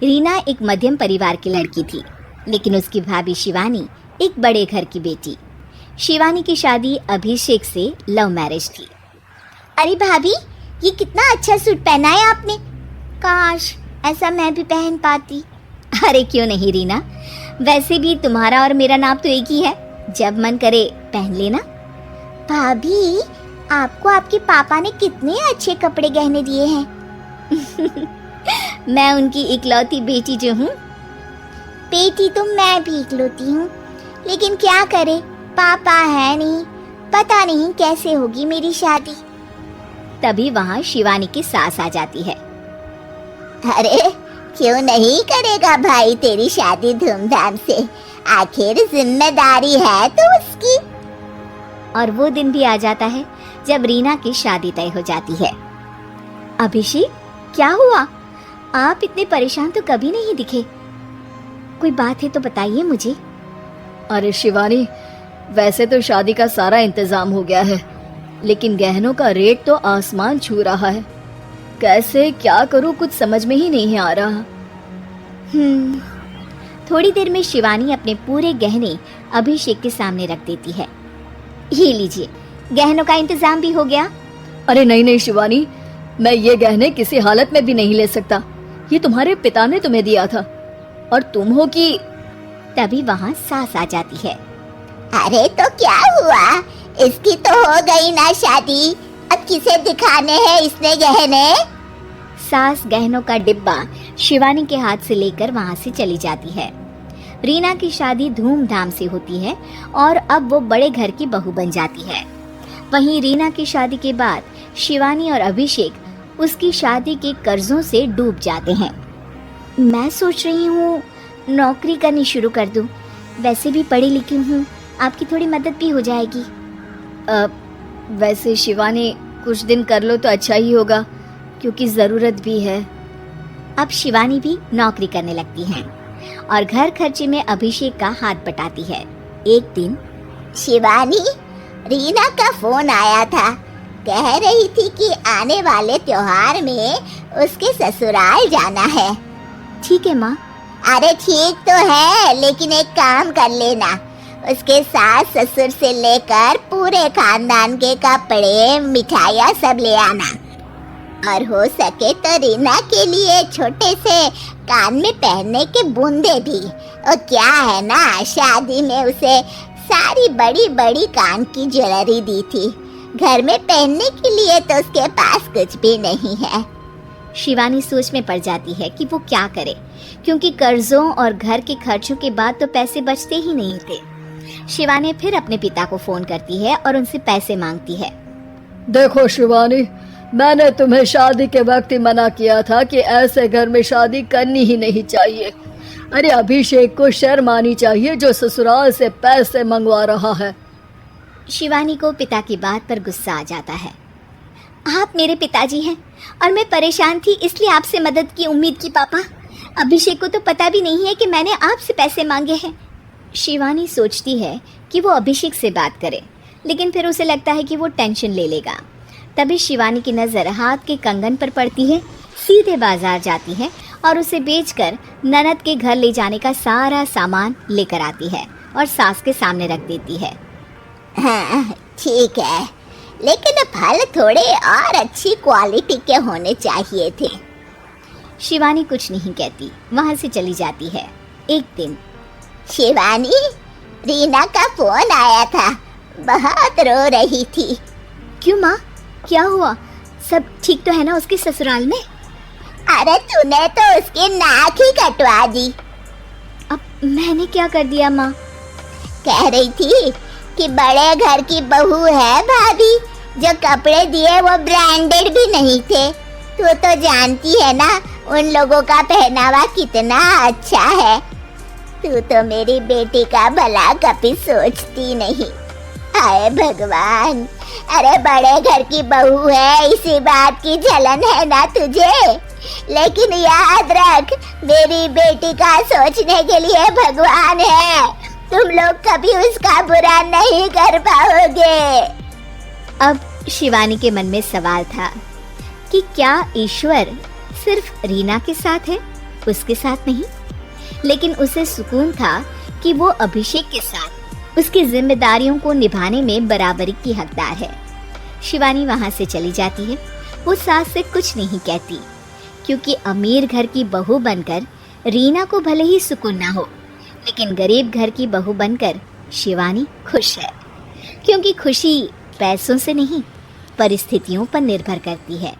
रीना एक मध्यम परिवार की लड़की थी, लेकिन उसकी भाभी शिवानी एक बड़े घर की बेटी। शिवानी की शादी अभिषेक से लव मैरिज थी। अरे भाभी, ये कितना अच्छा सूट पहना है आपने। काश ऐसा मैं भी पहन पाती। अरे क्यों नहीं रीना, वैसे भी तुम्हारा और मेरा नाम तो एक ही है, जब मन करे पहन लेना। भाभी, आपको आपके पापा ने कितने अच्छे कपड़े गहने दिए हैं। मैं उनकी इकलौती बेटी जो हूँ। बेटी तो मैं भी इकलौती हूँ, लेकिन क्या करे, पापा है नहीं, पता नहीं कैसे होगी मेरी शादी। तभी वहाँ शिवानी की सास आ जाती है। अरे क्यों नहीं करेगा भाई तेरी शादी धूमधाम से, आखिर जिम्मेदारी है तो उसकी। और वो दिन भी आ जाता है जब रीना की शादी तय हो जाती है। अभिषेक, क्या हुआ? आप इतने परेशान तो कभी नहीं दिखे। कोई बात है तो बताइए मुझे। अरे शिवानी, वैसे तो शादी का सारा इंतजाम हो गया है, लेकिन गहनों का रेट तो आसमान छू रहा है। कैसे क्या करूं, कुछ समझ में ही नहीं आ रहा। थोड़ी देर में शिवानी अपने पूरे गहने अभिषेक के सामने रख देती है। ये लीजिए, गहनों का इंतजाम भी हो गया। अरे नहीं नहीं शिवानी, मैं ये गहने किसी हालत में भी नहीं ले सकता। ये तुम्हारे पिता ने तुम्हें दिया था, और तुम हो कि। तभी वहाँ सास आ जाती है। अरे तो क्या हुआ, इसकी तो हो गई ना शादी, अब किसे दिखाने हैं इसने गहने। सास गहनों का डिब्बा शिवानी के हाथ से लेकर वहाँ से चली जाती है। रीना की शादी धूमधाम से होती है और अब वो बड़े घर की बहू बन जाती है। वहीं रीना की शादी के बाद शिवानी और अभिषेक उसकी शादी के कर्जों से डूब जाते हैं। मैं सोच रही हूँ नौकरी करनी शुरू कर दूँ, वैसे भी पढ़ी लिखी हूँ, आपकी थोड़ी मदद भी हो जाएगी। वैसे शिवानी, कुछ दिन कर लो तो अच्छा ही होगा, क्योंकि ज़रूरत भी है। अब शिवानी भी नौकरी करने लगती है और घर खर्चे में अभिषेक का हाथ बटाती है। एक दिन शिवानी, रीना का फोन आया था, कह रही थी कि आने वाले त्योहार में उसके ससुराल जाना है। ठीक है माँ। अरे ठीक तो है, लेकिन एक काम कर लेना, उसके सास ससुर से लेकर पूरे खानदान के कपड़े मिठाइयाँ सब ले आना, और हो सके तो रीना के लिए छोटे से कान में पहनने के बूंदे भी। और क्या है ना, शादी में उसे सारी बड़ी बड़ी कान की ज्वेलरी दी थी, घर में पहनने के लिए तो उसके पास कुछ भी नहीं है। शिवानी सोच में पड़ जाती है कि वो क्या करे, क्योंकि कर्जों और घर के खर्चों के बाद तो पैसे बचते ही नहीं थे। शिवानी फिर अपने पिता को फोन करती है और उनसे पैसे मांगती है। देखो शिवानी, मैंने तुम्हें शादी के वक्त ही मना किया था कि ऐसे घर में शादी करनी ही नहीं चाहिए। अरे अभिषेक को शर्म आनी चाहिए जो ससुराल से पैसे मंगवा रहा है। शिवानी को पिता की बात पर गुस्सा आ जाता है। आप मेरे पिताजी हैं और मैं परेशान थी इसलिए आपसे मदद की उम्मीद की पापा। अभिषेक को तो पता भी नहीं है कि मैंने आपसे पैसे मांगे हैं। शिवानी सोचती है कि वो अभिषेक से बात करे, लेकिन फिर उसे लगता है कि वो टेंशन ले लेगा। तभी शिवानी की नज़र हाथ के कंगन पर पड़ती है। सीधे बाजार जाती है और उसे बेचकर ननद के घर ले जाने का सारा सामान लेकर आती है और सास के सामने रख देती है। हाँ ठीक है, लेकिन फल थोड़े और अच्छी क्वालिटी के होने चाहिए थे। शिवानी कुछ नहीं कहती, वहाँ से चली जाती है। एक दिन शिवानी, रीना का फोन आया था, बहुत रो रही थी। क्यों माँ, क्या हुआ? सब ठीक तो है ना उसके ससुराल में? अरे तूने तो उसकी नाक ही कटवा दी। अब मैंने क्या कर दिया माँ? कह रही थी कि बड़े घर की बहू है भाभी, जो कपड़े दिए वो ब्रांडेड भी नहीं थे। तू तो जानती है ना उन लोगों का पहनावा कितना अच्छा है। तू तो मेरी बेटी का भला कभी सोचती नहीं। हाय भगवान, अरे बड़े घर की बहू है, इसी बात की जलन है ना तुझे? लेकिन याद रख, मेरी बेटी का सोचने के लिए भगवान है, तुम लोग कभी उसका बुरा नहीं कर पाओगे। अब शिवानी के मन में सवाल था कि क्या ईश्वर सिर्फ रीना के साथ है उसके साथ नहीं, लेकिन उसे सुकून था कि वो अभिषेक के साथ उसकी जिम्मेदारियों को निभाने में बराबरी की हकदार है। शिवानी वहां से चली जाती है। वो सास से कुछ नहीं कहती, क्योंकि अमीर घर की बहू बनकर रीना को भले ही सुकून ना हो, लेकिन गरीब घर की बहू बनकर शिवानी खुश है, क्योंकि खुशी पैसों से नहीं परिस्थितियों पर निर्भर करती है।